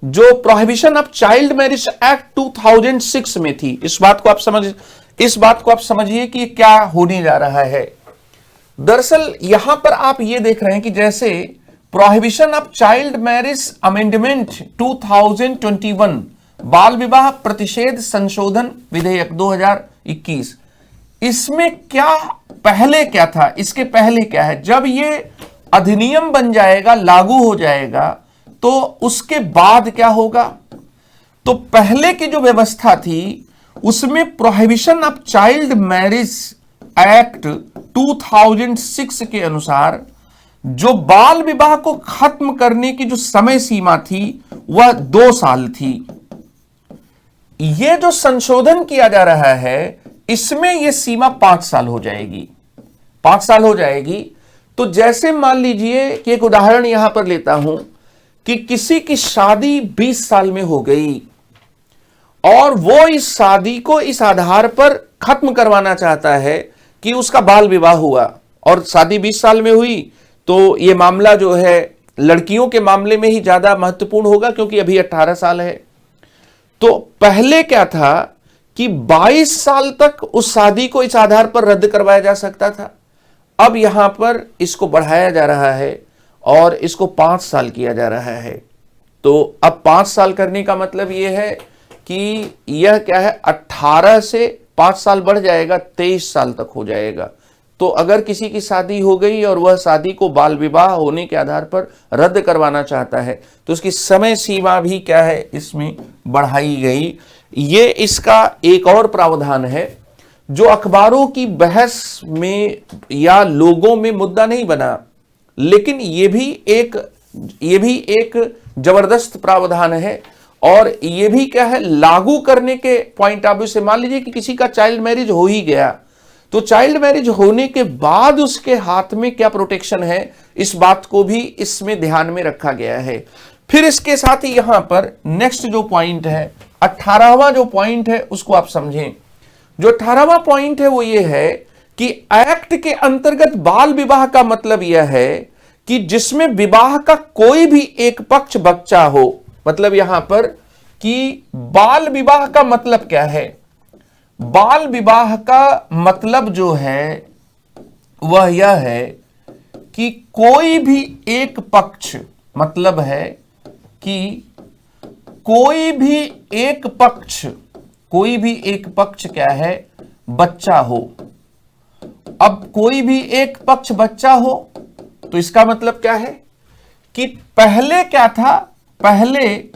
जो prohibition of child marriage act 2006 में थी, इस बात को आप समझिए कि क्या होने जा रहा है। दरअसल यहां पर आप ये देख रहे हैं कि जैसे prohibition of child marriage amendment 2021 बाल विवाह प्रतिषेध संशोधन विधेयक 2021, इसमें पहले क्या था, इसके पहले क्या है, जब ये अधिनियम बन जाएगा, लागू हो जाएगा, तो उसके बाद क्या होगा। तो पहले की जो व्यवस्था थी उसमें prohibition of child marriage act 2006 के अनुसार जो बाल विवाह को खत्म करने की जो समय सीमा थी वह 2 साल थी। यह जो संशोधन किया जा रहा है इसमें यह सीमा 5 साल हो जाएगी, 5 साल हो जाएगी। तो जैसे मान लीजिए कि एक उदाहरण यहां पर लेता हूं कि किसी की शादी 20 साल में हो गई और वो इस शादी को इस आधार पर खत्म करवाना चाहता है कि उसका बाल विवाह हुआ और शादी 20 साल में हुई, तो यह मामला जो है लड़कियों के मामले में ही ज्यादा महत्वपूर्ण होगा क्योंकि अभी 18 साल है। तो पहले क्या था कि 22 साल तक उस शादी को इस आधार पर रद्द करवाया जा सकता था। अब यहां पर इसको बढ़ाया जा रहा है और इसको 5 साल किया जा रहा है। तो अब 5 साल करने का मतलब यह है कि यह क्या है, 18 से 5 साल बढ़ जाएगा, 23 साल तक हो जाएगा। तो अगर किसी की शादी हो गई और वह शादी को बाल विवाह होने के आधार पर रद्द करवाना चाहता है तो उसकी समय सीमा भी क्या है, इसमें बढ़ाई गई। ये इसका एक और प्रावधान है जो अखबारों की बहस में या लोगों में मुद्दा नहीं बना, लेकिन ये भी एक जबरदस्त प्रावधान है। और ये भी क्या है, लागू करने के पॉइंट ऑफ व्यू से मान लीजिए कि किसी का चाइल्ड मैरिज हो ही गया, तो चाइल्ड मैरिज होने के बाद उसके हाथ में क्या प्रोटेक्शन है, इस बात को भी इसमें ध्यान में रखा गया है। फिर इसके साथ ही यहां पर नेक्स्ट जो पॉइंट है, 18वां जो पॉइंट है उसको आप समझें। जो 18वां पॉइंट है वो ये है कि एक्ट के अंतर्गत बाल विवाह का मतलब यह है कि जिसमें विवाह का कोई भी एक पक्ष बच्चा हो। मतलब यहां पर कि बाल विवाह का मतलब क्या है, बाल विवाह का मतलब जो है वह यह है कि कोई भी एक पक्ष, मतलब है कि कोई भी एक पक्ष क्या है, बच्चा हो। अब कोई भी एक पक्ष बच्चा हो तो इसका मतलब क्या है कि पहले क्या था, पहले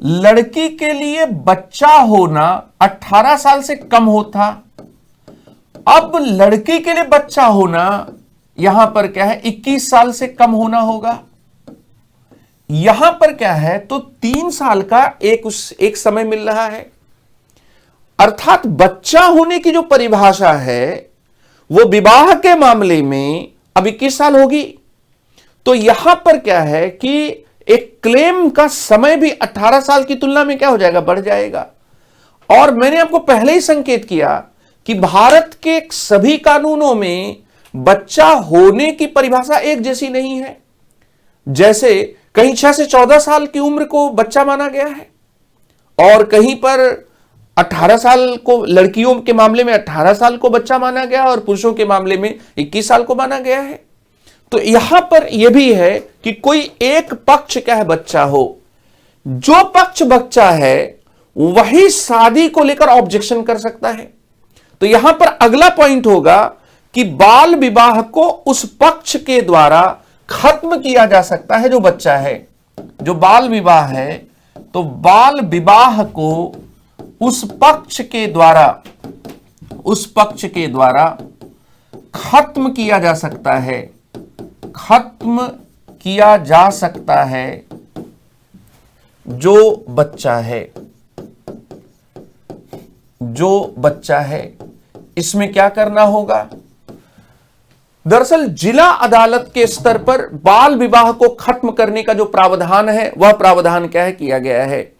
लड़की के लिए बच्चा होना 18 साल से कम होता, अब लड़की के लिए बच्चा होना यहां पर क्या है, 21 साल से कम होना होगा। यहां पर क्या है, तो 3 साल का एक समय मिल रहा है। अर्थात बच्चा होने की जो परिभाषा है वो विवाह के मामले में अब 21 साल होगी। तो यहां पर क्या है कि एक क्लेम का समय भी 18 साल की तुलना में क्या हो जाएगा, बढ़ जाएगा। और मैंने आपको पहले ही संकेत किया कि भारत के सभी कानूनों में बच्चा होने की परिभाषा एक जैसी नहीं है। जैसे कहीं 6 से 14 साल की उम्र को बच्चा माना गया है और कहीं पर 18 साल को, लड़कियों के मामले में 18 साल को बच्चा माना गया और पुरुषों के मामले में 21 साल को माना गया है। तो यहां पर यह भी है कि कोई एक पक्ष क्या है, बच्चा हो। जो पक्ष बच्चा है वही शादी को लेकर ऑब्जेक्शन कर सकता है। तो यहां पर अगला पॉइंट होगा कि बाल विवाह को उस पक्ष के द्वारा खत्म किया जा सकता है जो बच्चा है। जो बाल विवाह है तो बाल विवाह को उस पक्ष के द्वारा खत्म किया जा सकता है, खत्म किया जा सकता है जो बच्चा है। इसमें क्या करना होगा, दरअसल जिला अदालत के स्तर पर बाल विवाह को खत्म करने का जो प्रावधान है वह प्रावधान क्या है, किया गया है।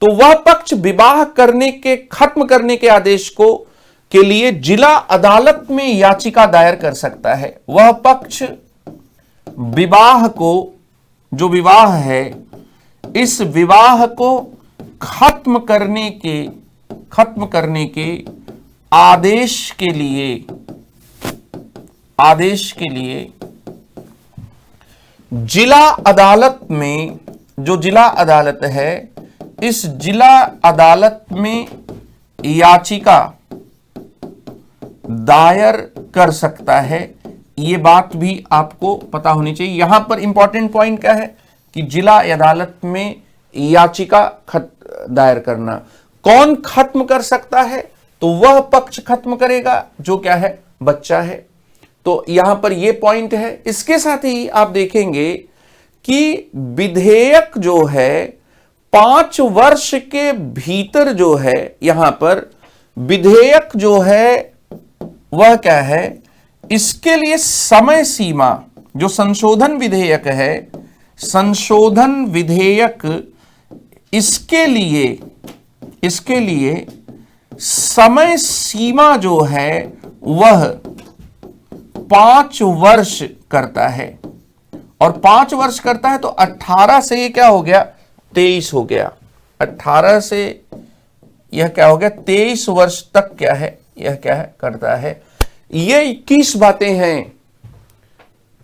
तो वह पक्ष विवाह खत्म करने के आदेश के लिए जिला अदालत में याचिका दायर कर सकता है। वह पक्ष विवाह को, जो विवाह है, इस विवाह को खत्म करने के आदेश के लिए जिला अदालत में, जो जिला अदालत है, इस जिला अदालत में याचिका दायर कर सकता है। यह बात भी आपको पता होनी चाहिए। यहां पर इंपॉर्टेंट पॉइंट क्या है कि जिला अदालत में याचिका दायर करना। कौन खत्म कर सकता है, तो वह पक्ष खत्म करेगा जो क्या है, बच्चा है। तो यहां पर यह पॉइंट है। इसके साथ ही आप देखेंगे कि विधेयक जो है 5 वर्ष के भीतर जो है, यहां पर विधेयक जो है वह क्या है, इसके लिए समय सीमा, जो संशोधन विधेयक है, संशोधन विधेयक, इसके लिए समय सीमा जो है वह 5 वर्ष करता है। और 5 वर्ष करता है तो 18 से ये क्या हो गया, 23 हो गया। 18 से यह क्या हो गया, 23 वर्ष तक क्या है, यह क्या है करता है। ये 21 बातें हैं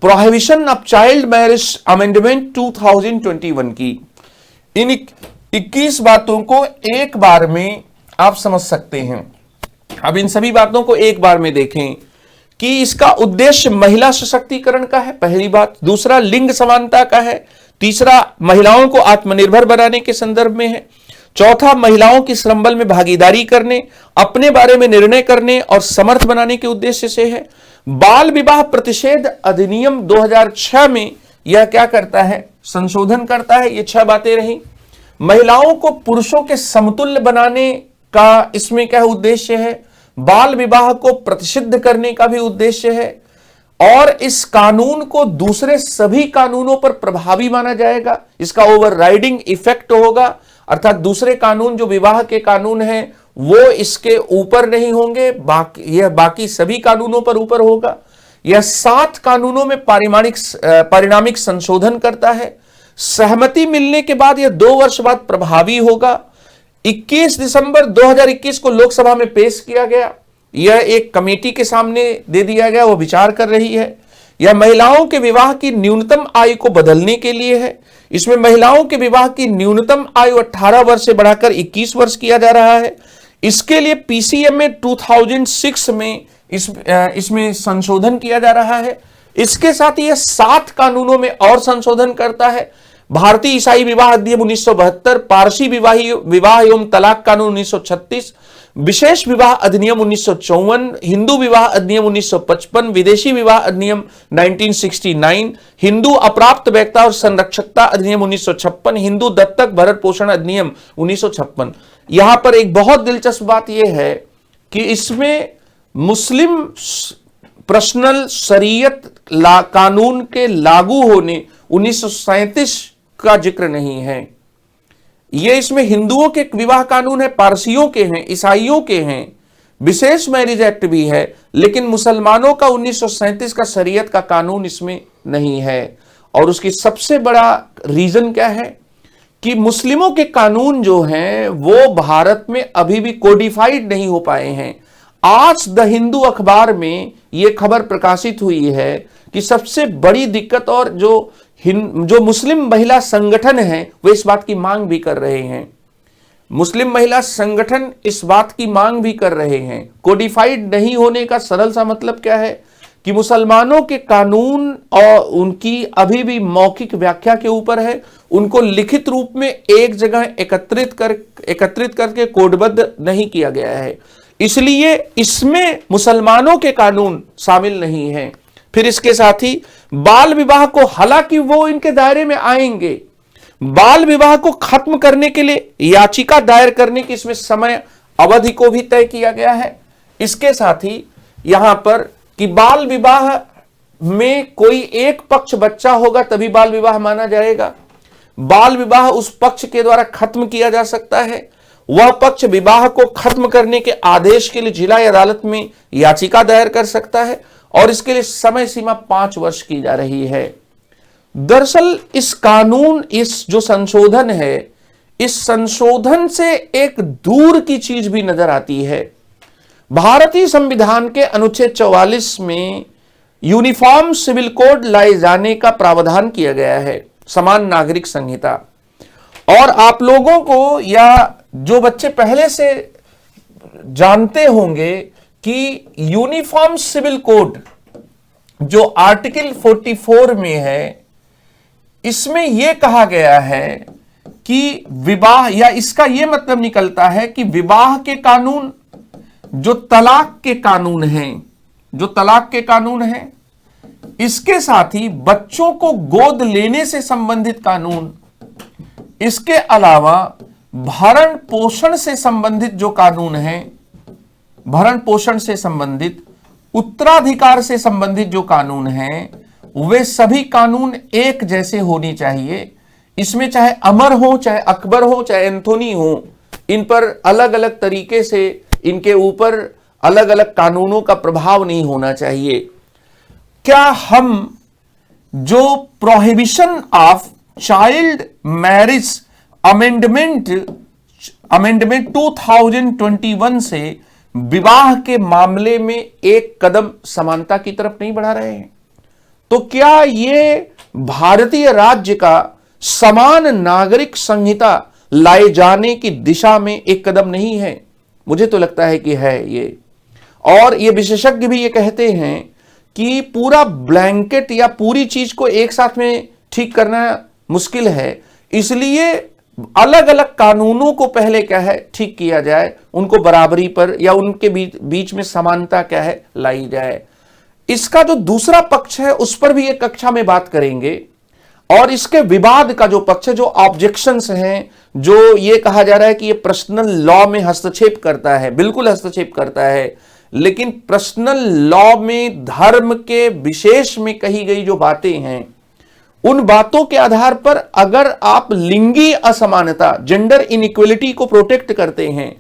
prohibition of child marriage amendment 2021 की। इन 21 बातों को एक बार में आप समझ सकते हैं। अब इन सभी बातों को एक बार में देखें कि इसका उद्देश्य महिला सशक्तिकरण का है, पहली बात। दूसरा, लिंग समानता का है। तीसरा, महिलाओं को आत्मनिर्भर बनाने के संदर्भ में है। चौथा, महिलाओं की श्रम बल में भागीदारी करने, अपने बारे में निर्णय करने और समर्थ बनाने के उद्देश्य से है। बाल विवाह प्रतिषेध अधिनियम 2006 में यह क्या करता है, संशोधन करता है। ये 6 बातें रही। महिलाओं को पुरुषों के समतुल्य बनाने का इसमें क्या उद्देश्य है। बाल विवाह को प्रतिषिद्ध करने का भी उद्देश्य है। और इस कानून को दूसरे सभी कानूनों पर प्रभावी माना जाएगा। इसका ओवरराइडिंग इफेक्ट होगा, अर्थात दूसरे कानून जो विवाह के कानून हैं वो इसके ऊपर नहीं होंगे, यह बाकी सभी कानूनों पर ऊपर होगा। यह 7 कानूनों में परिणामिक संशोधन करता है। सहमति मिलने के बाद यह 2 वर्ष बाद प्रभावी होगा। 21 दिसंबर 2021 को लोकसभा में पेश किया गया। यह एक कमेटी के सामने दे दिया गया, वो विचार कर रही है। यह महिलाओं के विवाह की न्यूनतम आयु को बदलने के लिए है। इसमें महिलाओं के विवाह की न्यूनतम आयु 18 वर्ष से बढ़ाकर 21 वर्ष किया जा रहा है। इसके लिए पीसीएमए 2006 में इसमें संशोधन किया जा रहा है। इसके साथ यह 7 कानूनों में और संशोधन करता है। भारतीय ईसाई विवाह अधिनियम 1972, पारसी विवाह एवं तलाक कानून 1936, विशेष विवाह अधिनियम 1954, हिंदू विवाह अधिनियम 1955, विदेशी विवाह अधिनियम 1969, हिंदू अप्राप्त वैधता और संरक्षकता अधिनियम 1956, हिंदू दत्तक भरण पोषण अधिनियम 1956। यहां पर एक बहुत दिलचस्प बात यह है कि इसमें मुस्लिम पर्सनल शरीयत कानून के लागू होने 1937 का जिक्र नहीं है। यह इसमें हिंदुओं के विवाह कानून है, पारसियों के हैं, ईसाइयों के हैं, विशेष मैरिज एक्ट भी है, लेकिन मुसलमानों का 1937 का शरीयत का कानून इसमें नहीं है। और उसकी सबसे बड़ा रीजन क्या है कि मुस्लिमों के कानून जो हैं वो भारत में अभी भी कोडिफाइड नहीं हो पाए हैं। आज द हिंदू अखबार में यह खबर प्रकाशित हुई है कि सबसे बड़ी दिक्कत, और जो मुस्लिम महिला संगठन है वो इस बात की मांग भी कर रहे हैं, मुस्लिम महिला संगठन इस बात की मांग भी कर रहे हैं। कोडिफाइड नहीं होने का सरल सा मतलब क्या है कि मुसलमानों के कानून और उनकी अभी भी मौखिक व्याख्या के ऊपर है, उनको लिखित रूप में एक जगह एकत्रित करके कोडबद्ध नहीं किया गया है, इसलिए इसमें मुसलमानों के कानून शामिल नहीं हैं। फिर इसके साथ ही बाल विवाह को, हालांकि वो इनके दायरे में आएंगे, बाल विवाह को खत्म करने के लिए याचिका दायर करने की इसमें समय अवधि को भी तय किया गया है। इसके साथ ही यहां पर कि बाल विवाह में कोई एक पक्ष बच्चा होगा तभी बाल विवाह माना जाएगा। बाल विवाह उस पक्ष के द्वारा खत्म किया जा सकता है, वह पक्ष विवाह को खत्म करने के आदेश के लिए जिला अदालत में याचिका दायर कर सकता है, और इसके लिए समय सीमा 5 वर्ष की जा रही है। दरअसल इस कानून, इस जो संशोधन है, इस संशोधन से एक दूर की चीज भी नजर आती है। भारतीय संविधान के अनुच्छेद 44 में यूनिफॉर्म सिविल कोड लाए जाने का प्रावधान किया गया है, समान नागरिक संहिता। और आप लोगों को, या जो बच्चे पहले से जानते होंगे कि यूनिफॉर्म सिविल कोड जो आर्टिकल 44 में है, इसमें यह कहा गया है कि विवाह, या इसका यह मतलब निकलता है कि विवाह के कानून, जो तलाक के कानून हैं, इसके साथ ही बच्चों को गोद लेने से संबंधित कानून, इसके अलावा भरण पोषण से संबंधित जो कानून हैं, भरण पोषण से संबंधित, उत्तराधिकार से संबंधित जो कानून हैं वे सभी कानून एक जैसे होने चाहिए। इसमें चाहे अमर हो, चाहे अकबर हो, चाहे एंथोनी हो, इन पर अलग अलग तरीके से इनके ऊपर अलग अलग कानूनों का प्रभाव नहीं होना चाहिए। क्या हम जो prohibition of child marriage amendment 2021 से विवाह के मामले में एक कदम समानता की तरफ नहीं बढ़ा रहे हैं? तो क्या ये भारतीय राज्य का समान नागरिक संहिता लाए जाने की दिशा में एक कदम नहीं है? मुझे तो लगता है कि है ये। और ये विशेषज्ञ भी ये कहते हैं कि पूरा ब्लैंकेट या पूरी चीज को एक साथ में ठीक करना मुश्किल है, इसलिए अलग अलग कानूनों को पहले क्या है ठीक किया जाए, उनको बराबरी पर या उनके बीच में समानता क्या है लाई जाए। इसका जो दूसरा पक्ष है उस पर भी एक कक्षा में बात करेंगे। और इसके विवाद का जो पक्ष है, जो ऑब्जेक्शंस हैं, जो ये कहा जा रहा है कि ये पर्सनल लॉ में हस्तक्षेप करता है, बिल्कुल हस्तक्षेप करता है, लेकिन पर्सनल लॉ में धर्म के विशेष में कही गई जो बातें हैं, उन बातों के आधार पर अगर आप लिंगी असमानता, जेंडर इनइक्वलिटी को प्रोटेक्ट करते हैं,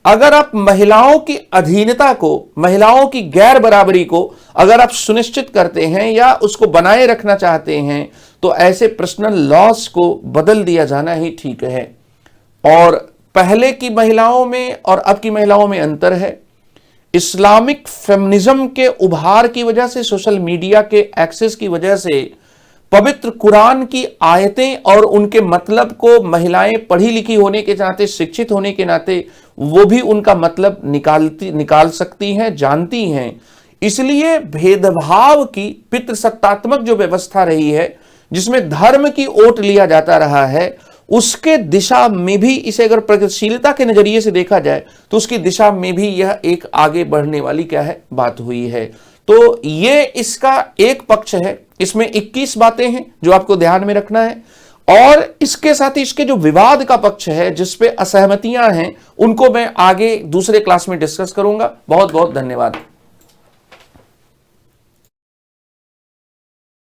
अगर आप महिलाओं की अधीनता को, महिलाओं की गैर बराबरी को अगर आप सुनिश्चित करते हैं या उसको बनाए रखना चाहते हैं, तो ऐसे पर्सनल लॉस को बदल दिया जाना ही ठीक है। और पहले की महिलाओं में और अब की महिलाओं में अंतर है। इस्लामिक फेमिनिज्म के उभार की वजह से, सोशल मीडिया के एक्सेस की वजह से पवित्र कुरान की आयतें और उनके मतलब को महिलाएं पढ़ी लिखी होने के नाते, शिक्षित होने के नाते वो भी उनका मतलब निकाल सकती हैं, जानती हैं। इसलिए भेदभाव की पितृसत्तात्मक जो व्यवस्था रही है, जिसमें धर्म की ओट लिया जाता रहा है, उसके दिशा में भी इसे अगर प्रगतिशीलता के नजरिए से देखा जाए तो उसकी दिशा में भी यह एक आगे बढ़ने वाली क्या है बात हुई है। तो ये इसका एक पक्ष है। इसमें 21 बातें हैं जो आपको ध्यान में रखना है, और इसके साथ ही इसके जो विवाद का पक्ष है, जिसपे असहमतियां हैं, उनको मैं आगे दूसरे क्लास में डिस्कस करूंगा। बहुत बहुत धन्यवाद।